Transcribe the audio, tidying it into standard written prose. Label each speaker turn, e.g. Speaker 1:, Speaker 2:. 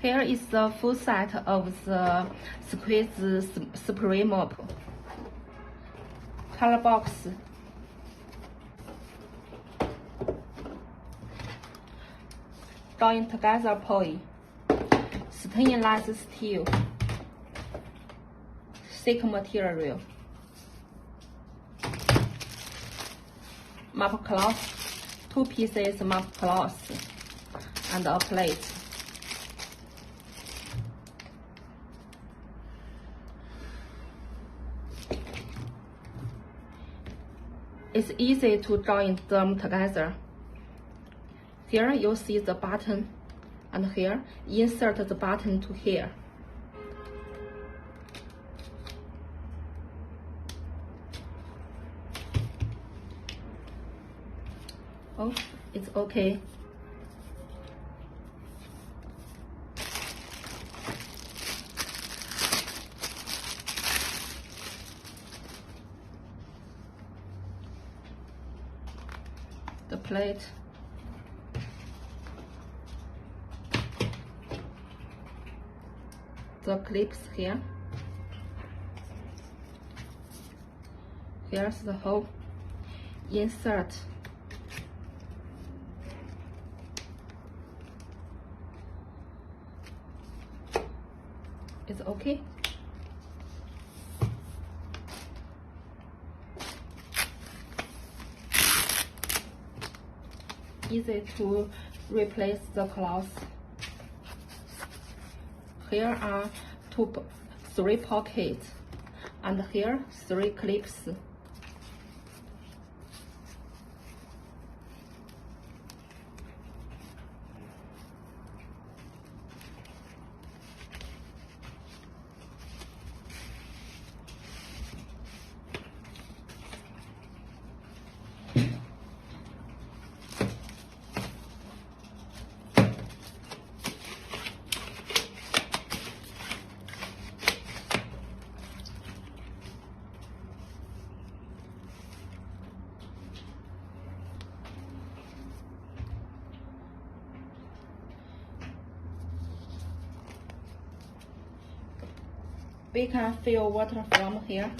Speaker 1: Here is the full set of the squeeze spray mop, color box, join together point, stainless steel, thick material, mop cloth, 2 pieces mop cloth, and a plate. It's easy to join them together. Here you see the button, and here insert the button to here. Oh, it's okay. The plate, the clips here, here's the hole, insert, it's okay. Easy to replace the cloth. Here are 3 pockets, and here 3 clips. We can fill water from here.